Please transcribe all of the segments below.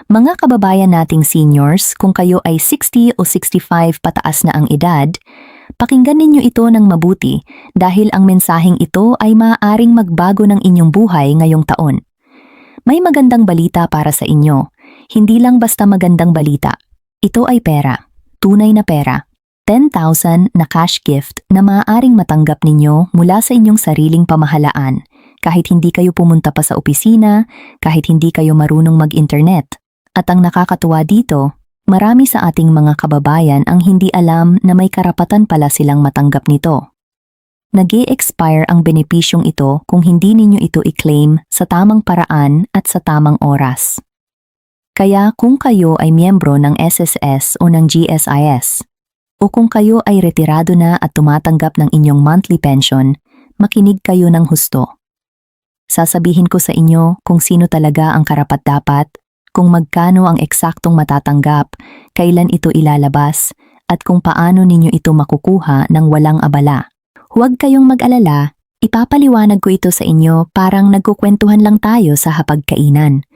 Mga kababayan nating seniors, kung kayo ay 60 o 65 pataas na ang edad, pakinggan ninyo ito ng mabuti dahil ang mensaheng ito ay maaaring magbago ng inyong buhay ngayong taon. May magandang balita para sa inyo. Hindi lang basta magandang balita. Ito ay pera. Tunay na pera. 10,000 na cash gift na maaaring matanggap ninyo mula sa inyong sariling pamahalaan. Kahit hindi kayo pumunta pa sa opisina, kahit hindi kayo marunong mag-internet. At ang nakakatuwa dito, marami sa ating mga kababayan ang hindi alam na may karapatan pala silang matanggap nito. Nag-e-expire ang benepisyong ito kung hindi ninyo ito i-claim sa tamang paraan at sa tamang oras. Kaya kung kayo ay miyembro ng SSS o ng GSIS, o kung kayo ay retirado na at tumatanggap ng inyong monthly pension, makinig kayo ng husto. Sasabihin ko sa inyo kung sino talaga ang karapat-dapat, kung magkano ang eksaktong matatanggap, kailan ito ilalabas, at kung paano ninyo ito makukuha ng walang abala. Huwag kayong mag-alala, ipapaliwanag ko ito sa inyo parang nagkukwentuhan lang tayo sa hapagkainan.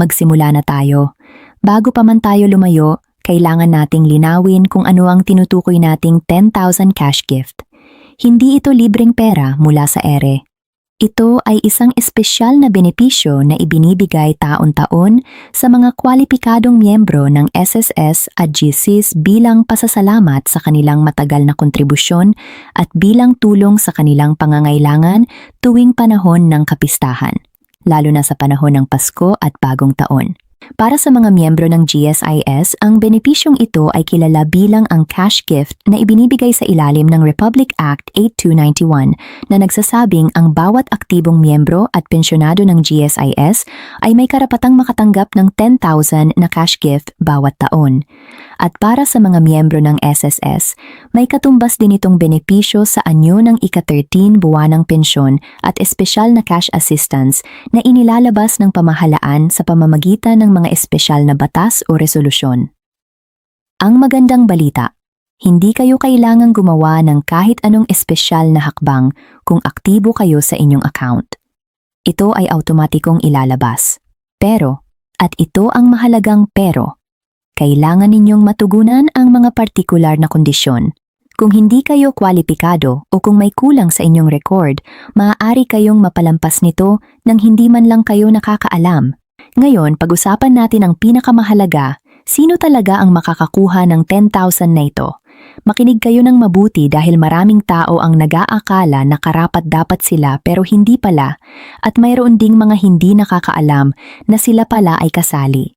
Magsimula na tayo. Bago pa man tayo lumayo, kailangan nating linawin kung ano ang tinutukoy nating 10,000 cash gift. Hindi ito libreng pera mula sa ere. Ito ay isang espesyal na benepisyo na ibinibigay taon-taon sa mga kwalipikadong miyembro ng SSS at GSIS bilang pasasalamat sa kanilang matagal na kontribusyon at bilang tulong sa kanilang pangangailangan tuwing panahon ng kapistahan, lalo na sa panahon ng Pasko at Bagong Taon. Para sa mga miyembro ng GSIS, ang benepisyong ito ay kilala bilang ang cash gift na ibinibigay sa ilalim ng Republic Act 8291 na nagsasabing ang bawat aktibong miyembro at pensyonado ng GSIS ay may karapatang makatanggap ng 10,000 na cash gift bawat taon. At para sa mga miyembro ng SSS, may katumbas din itong benepisyo sa anyo ng ika-13 buwanang pensyon at espesyal na cash assistance na inilalabas ng pamahalaan sa pamamagitan ng mga espesyal na batas o resolusyon. Ang magandang balita, hindi kayo kailangang gumawa ng kahit anong espesyal na hakbang kung aktibo kayo sa inyong account. Ito ay automatikong ilalabas. Pero, at ito ang mahalagang pero, kailangan ninyong matugunan ang mga partikular na kondisyon. Kung hindi kayo kwalipikado o kung may kulang sa inyong record, maaari kayong mapalampas nito nang hindi man lang kayo nakakaalam. Ngayon, pag-usapan natin ang pinakamahalaga, sino talaga ang makakakuha ng 10,000 na ito? Makinig kayo ng mabuti dahil maraming tao ang nag-aakala na karapat-dapat sila pero hindi pala, at mayroon ding mga hindi nakakaalam na sila pala ay kasali.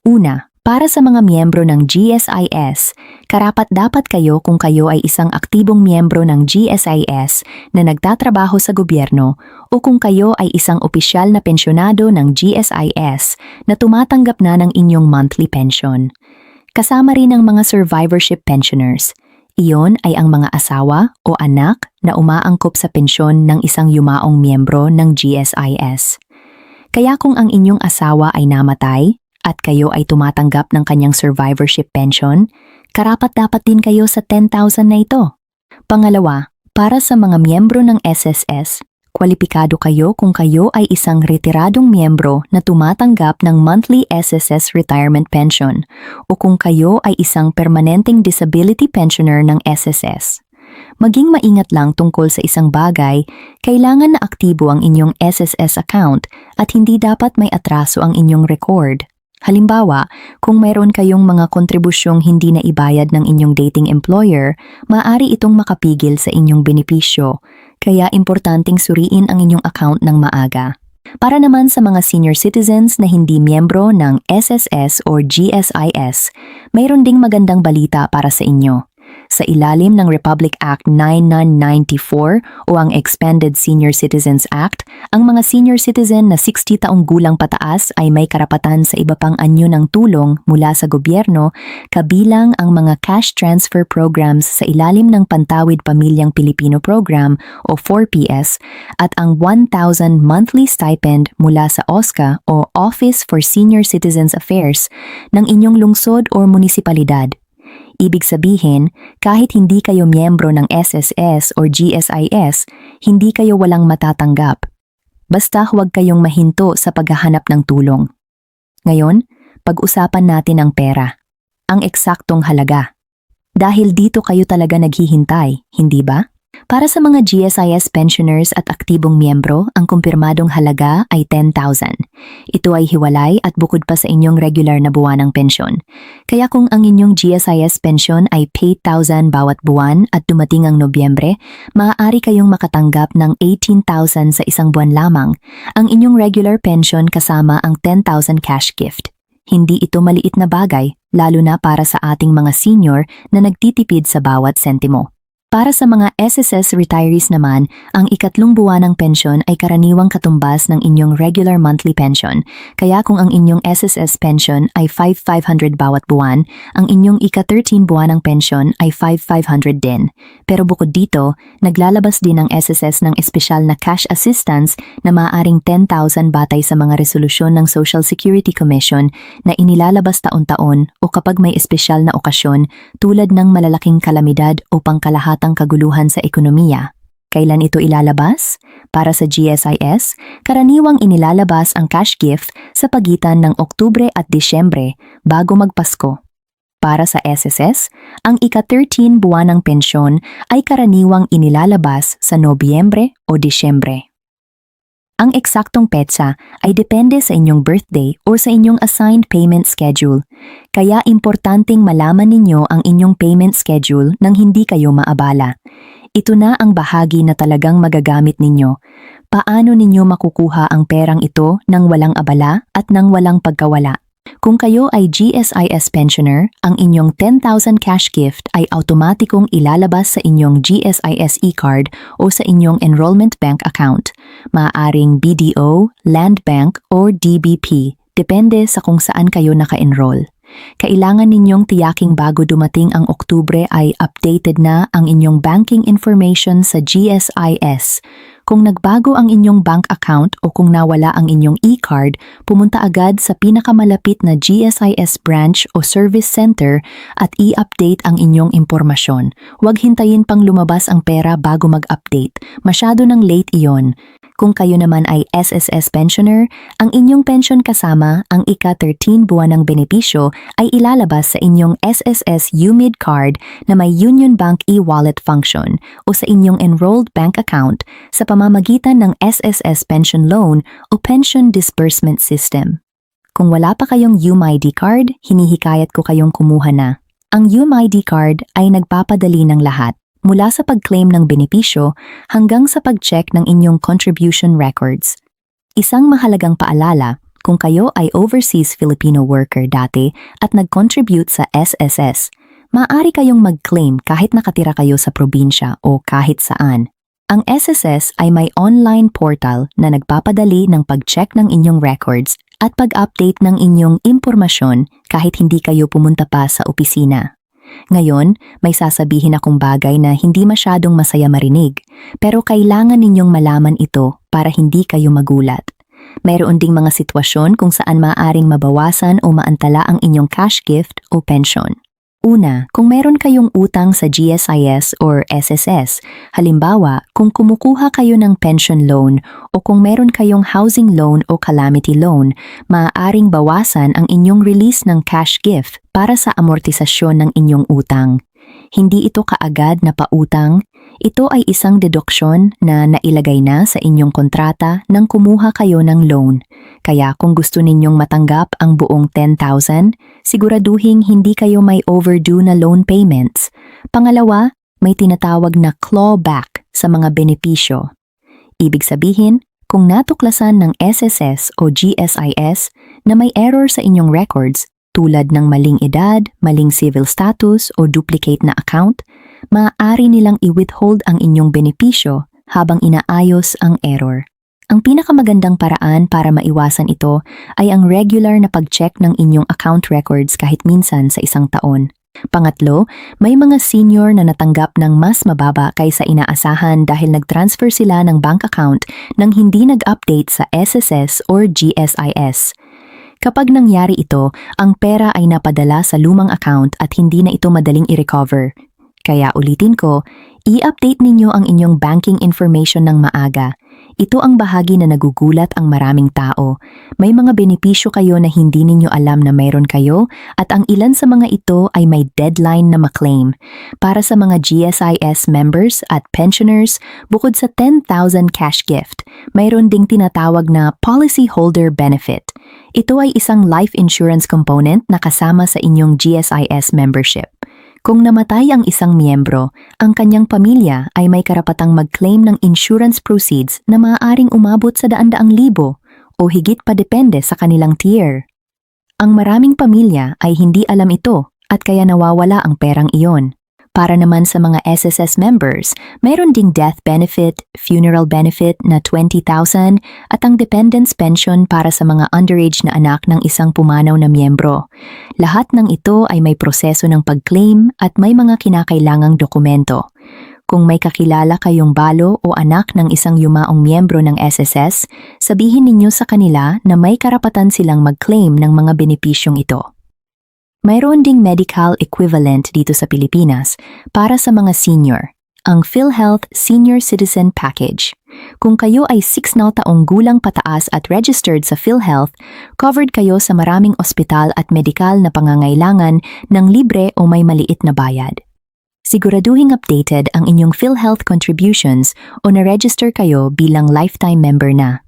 Una, para sa mga miyembro ng GSIS, karapat-dapat kayo kung kayo ay isang aktibong miyembro ng GSIS na nagtatrabaho sa gobyerno o kung kayo ay isang opisyal na pensyonado ng GSIS na tumatanggap na ng inyong monthly pension. Kasama rin ang mga survivorship pensioners. Iyon ay ang mga asawa o anak na umaangkop sa pensyon ng isang yumaong miyembro ng GSIS. Kaya kung ang inyong asawa ay namatay, at kayo ay tumatanggap ng kanyang survivorship pension, karapat-dapat din kayo sa 10,000 na ito. Pangalawa, para sa mga miyembro ng SSS, kwalipikado kayo kung kayo ay isang retiradong miyembro na tumatanggap ng monthly SSS retirement pension o kung kayo ay isang permanenteng disability pensioner ng SSS. Maging maingat lang tungkol sa isang bagay, kailangan na aktibo ang inyong SSS account at hindi dapat may atraso ang inyong record. Halimbawa, kung mayroon kayong mga kontribusyong hindi na ibayad ng inyong dating employer, maaari itong makapigil sa inyong benepisyo, kaya importanteng suriin ang inyong account ng maaga. Para naman sa mga senior citizens na hindi miyembro ng SSS or GSIS, mayroon ding magandang balita para sa inyo. Sa ilalim ng Republic Act 9994 o ang Expanded Senior Citizens Act, ang mga senior citizen na 60 taong gulang pataas ay may karapatan sa iba pang anyo ng tulong mula sa gobyerno, kabilang ang mga cash transfer programs sa ilalim ng Pantawid Pamilyang Pilipino Program o 4PS at ang 1,000 monthly stipend mula sa OSCA o Office for Senior Citizens Affairs ng inyong lungsod o munisipalidad. Ibig sabihin, kahit hindi kayo miyembro ng SSS or GSIS, hindi kayo walang matatanggap. Basta huwag kayong mahinto sa paghahanap ng tulong. Ngayon, pag-usapan natin ang pera. Ang eksaktong halaga. Dahil dito kayo talaga naghihintay, hindi ba? Para sa mga GSIS pensioners at aktibong miyembro, ang kumpirmadong halaga ay 10,000. Ito ay hiwalay at bukod pa sa inyong regular na buwanang pensyon. Kaya kung ang inyong GSIS pension ay 8,000 bawat buwan at dumating ang Nobyembre, maaari kayong makatanggap ng 18,000 sa isang buwan lamang, ang inyong regular pension kasama ang 10,000 cash gift. Hindi ito maliit na bagay, lalo na para sa ating mga senior na nagtitipid sa bawat sentimo. Para sa mga SSS retirees naman, ang ikatlong buwanang pensyon ay karaniwang katumbas ng inyong regular monthly pension. Kaya kung ang inyong SSS pension ay 5,500 bawat buwan, ang inyong ika-13 buwanang pensyon ay 5,500 din. Pero bukod dito, naglalabas din ang SSS ng espesyal na cash assistance na maaaring 10,000 batay sa mga resolusyon ng Social Security Commission na inilalabas taon-taon o kapag may espesyal na okasyon tulad ng malalaking kalamidad o pangkalahatang kaguluhan sa ekonomiya. Kailan ito ilalabas? Para sa GSIS, karaniwang inilalabas ang cash gift sa pagitan ng Oktubre at Disyembre bago magpasko. Para sa SSS, ang ika-13 buwanang pensyon ay karaniwang inilalabas sa Nobyembre o Disyembre. Ang eksaktong petsa ay depende sa inyong birthday o sa inyong assigned payment schedule. Kaya importanteng malaman ninyo ang inyong payment schedule nang hindi kayo maabala. Ito na ang bahagi na talagang magagamit ninyo. Paano ninyo makukuha ang perang ito nang walang abala at nang walang pagkawala? Kung kayo ay GSIS pensioner, ang inyong 10,000 cash gift ay automatikong ilalabas sa inyong GSIS e-card o sa inyong enrollment bank account. Maaaring BDO, Land Bank, or DBP, depende sa kung saan kayo naka-enroll. Kailangan ninyong tiyaking bago dumating ang Oktubre ay updated na ang inyong banking information sa GSIS. Kung nagbago ang inyong bank account o kung nawala ang inyong e-card, pumunta agad sa pinakamalapit na GSIS branch o service center at i-update ang inyong impormasyon. Huwag hintayin pang lumabas ang pera bago mag-update. Masyado nang late iyon. Kung kayo naman ay SSS pensioner, ang inyong pension kasama ang ika-13 buwanang benepisyo ay ilalabas sa inyong SSS UMID card na may Union Bank e-wallet function o sa inyong enrolled bank account sa pamamagitan ng SSS Pension Loan o Pension Disbursement System. Kung wala pa kayong UMID card, hinihikayat ko kayong kumuha na. Ang UMID card ay nagpapadali ng lahat, mula sa pag-claim ng benepisyo hanggang sa pag-check ng inyong contribution records. Isang mahalagang paalala, kung kayo ay overseas Filipino worker dati at nag-contribute sa SSS, maaari kayong mag-claim kahit nakatira kayo sa probinsya o kahit saan. Ang SSS ay may online portal na nagpapadali ng pag-check ng inyong records at pag-update ng inyong impormasyon kahit hindi kayo pumunta pa sa opisina. Ngayon, may sasabihin akong bagay na hindi masyadong masaya marinig, pero kailangan ninyong malaman ito para hindi kayo magulat. Mayroon ding mga sitwasyon kung saan maaaring mabawasan o maantala ang inyong cash gift o pension. Una, kung meron kayong utang sa GSIS or SSS, halimbawa kung kumukuha kayo ng pension loan o kung meron kayong housing loan o calamity loan, maaaring bawasan ang inyong release ng cash gift para sa amortisasyon ng inyong utang. Hindi ito kaagad na pautang, ito ay isang deduksyon na nailagay na sa inyong kontrata nang kumuha kayo ng loan. Kaya kung gusto ninyong matanggap ang buong 10,000, siguraduhin hindi kayo may overdue na loan payments. Pangalawa, may tinatawag na clawback sa mga benepisyo. Ibig sabihin, kung natuklasan ng SSS o GSIS na may error sa inyong records, tulad ng maling edad, maling civil status o duplicate na account, maaari nilang i-withhold ang inyong benepisyo habang inaayos ang error. Ang pinakamagandang paraan para maiwasan ito ay ang regular na pag-check ng inyong account records kahit minsan sa isang taon. Pangatlo, may mga senior na natanggap ng mas mababa kaysa inaasahan dahil nag-transfer sila ng bank account nang hindi nag-update sa SSS or GSIS. Kapag nangyari ito, ang pera ay napadala sa lumang account at hindi na ito madaling i-recover. Kaya ulitin ko, i-update ninyo ang inyong banking information ng maaga. Ito ang bahagi na nagugulat ang maraming tao. May mga benepisyo kayo na hindi ninyo alam na mayroon kayo at ang ilan sa mga ito ay may deadline na maklaim. Para sa mga GSIS members at pensioners, bukod sa 10,000 cash gift, mayroon ding tinatawag na policyholder benefit. Ito ay isang life insurance component na kasama sa inyong GSIS membership. Kung namatay ang isang miyembro, ang kanyang pamilya ay may karapatang mag-claim ng insurance proceeds na maaaring umabot sa daan-daang libo o higit pa depende sa kanilang tier. Ang maraming pamilya ay hindi alam ito at kaya nawawala ang perang iyon. Para naman sa mga SSS members, mayroon ding death benefit, funeral benefit na 20,000 at ang dependents pension para sa mga underage na anak ng isang pumanaw na miyembro. Lahat ng ito ay may proseso ng pag-claim at may mga kinakailangang dokumento. Kung may kakilala kayong balo o anak ng isang yumaong miyembro ng SSS, sabihin ninyo sa kanila na may karapatan silang mag-claim ng mga benepisyong ito. Mayroon ding medical equivalent dito sa Pilipinas para sa mga senior, ang PhilHealth Senior Citizen Package. Kung kayo ay 6 na taong gulang pataas at registered sa PhilHealth, covered kayo sa maraming ospital at medikal na pangangailangan ng libre o may maliit na bayad. Siguraduhing updated ang inyong PhilHealth contributions o na-register kayo bilang lifetime member na.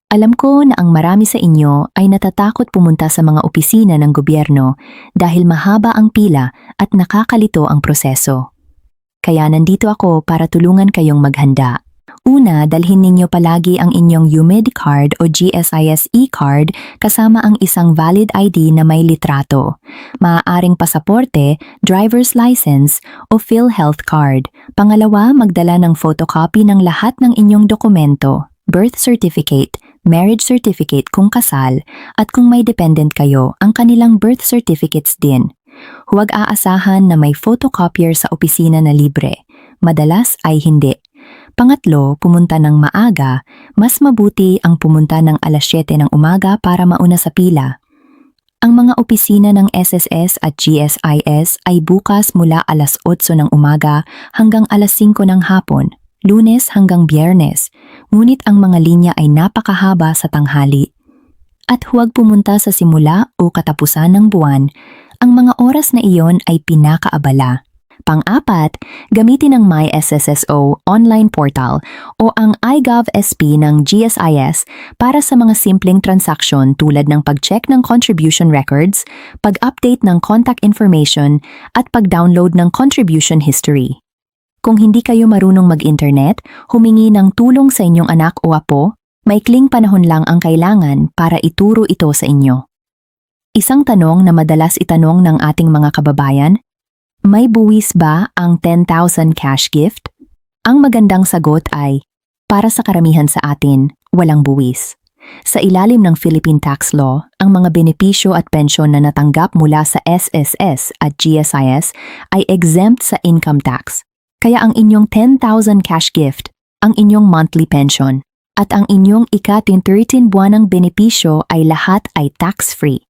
Alam ko na ang marami sa inyo ay natatakot pumunta sa mga opisina ng gobyerno dahil mahaba ang pila at nakakalito ang proseso. Kaya nandito ako para tulungan kayong maghanda. Una, dalhin ninyo palagi ang inyong UMID card o GSIS e-card kasama ang isang valid ID na may litrato, maaaring pasaporte, driver's license o PhilHealth card. Pangalawa, magdala ng photocopy ng lahat ng inyong dokumento, birth certificate, marriage certificate kung kasal, at kung may dependent kayo, ang kanilang birth certificates din. Huwag aasahan na may photocopier sa opisina na libre. Madalas ay hindi. Pangatlo, pumunta ng maaga. Mas mabuti ang pumunta ng alas 7 ng umaga para mauna sa pila. Ang mga opisina ng SSS at GSIS ay bukas mula alas 8 ng umaga hanggang alas 5 ng hapon. Lunes hanggang Biyernes, ngunit ang mga linya ay napakahaba sa tanghali. At huwag pumunta sa simula o katapusan ng buwan, ang mga oras na iyon ay pinakaabala. Pang-apat, gamitin ang MySSSO online portal o ang iGovSP ng GSIS para sa mga simpleng transaksyon tulad ng pag-check ng contribution records, pag-update ng contact information, at pag-download ng contribution history. Kung hindi kayo marunong mag-internet, humingi ng tulong sa inyong anak o apo, maikling panahon lang ang kailangan para ituro ito sa inyo. Isang tanong na madalas itanong ng ating mga kababayan, may buwis ba ang 10,000 cash gift? Ang magandang sagot ay, para sa karamihan sa atin, walang buwis. Sa ilalim ng Philippine Tax Law, ang mga benepisyo at pensyon na natanggap mula sa SSS at GSIS ay exempt sa income tax. Kaya ang inyong 10,000 cash gift, ang inyong monthly pension, at ang inyong ika-13 buwanang benepisyo ay lahat ay tax-free.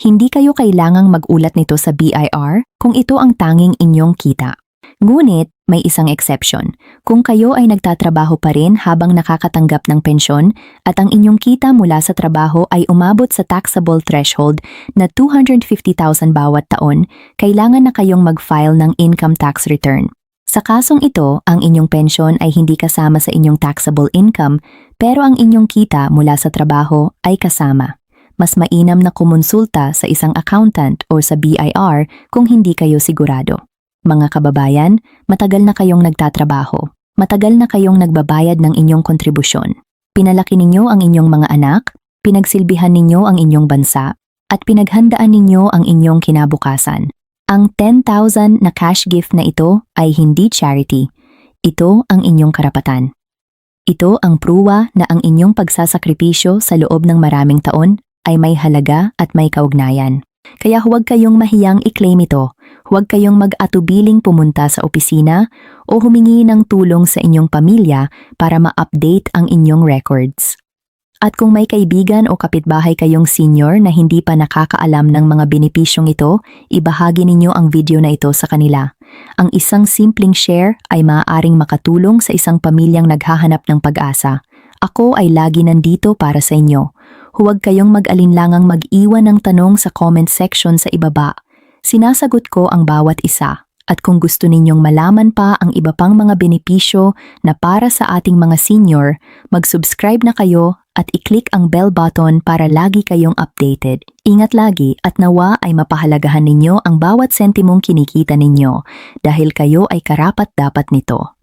Hindi kayo kailangang mag-ulat nito sa BIR kung ito ang tanging inyong kita. Ngunit, may isang exception. Kung kayo ay nagtatrabaho pa rin habang nakakatanggap ng pensyon at ang inyong kita mula sa trabaho ay umabot sa taxable threshold na 250,000 bawat taon, kailangan na kayong mag-file ng income tax return. Sa kasong ito, ang inyong pensyon ay hindi kasama sa inyong taxable income pero ang inyong kita mula sa trabaho ay kasama. Mas mainam na kumonsulta sa isang accountant o sa BIR kung hindi kayo sigurado. Mga kababayan, matagal na kayong nagtatrabaho. Matagal na kayong nagbabayad ng inyong kontribusyon. Pinalaki ninyo ang inyong mga anak, pinagsilbihan ninyo ang inyong bansa, at pinaghandaan ninyo ang inyong kinabukasan. Ang 10,000 na cash gift na ito ay hindi charity. Ito ang inyong karapatan. Ito ang pruwa na ang inyong pagsasakripisyo sa loob ng maraming taon ay may halaga at may kaugnayan. Kaya huwag kayong mahiyang i-claim ito. Huwag kayong mag-atubiling pumunta sa opisina o humingi ng tulong sa inyong pamilya para ma-update ang inyong records. At kung may kaibigan o kapitbahay kayong senior na hindi pa nakakaalam ng mga benepisyong ito, ibahagi ninyo ang video na ito sa kanila. Ang isang simpleng share ay maaaring makatulong sa isang pamilyang naghahanap ng pag-asa. Ako ay lagi nandito para sa inyo. Huwag kayong mag-alinlangang mag-iwan ng tanong sa comment section sa ibaba. Sinasagot ko ang bawat isa. At kung gusto ninyong malaman pa ang iba pang mga benepisyo na para sa ating mga senior, mag-subscribe na kayo at i-click ang bell button para lagi kayong updated. Ingat lagi at nawa ay mapahalagahan ninyo ang bawat sentimong kinikita ninyo dahil kayo ay karapat-dapat nito.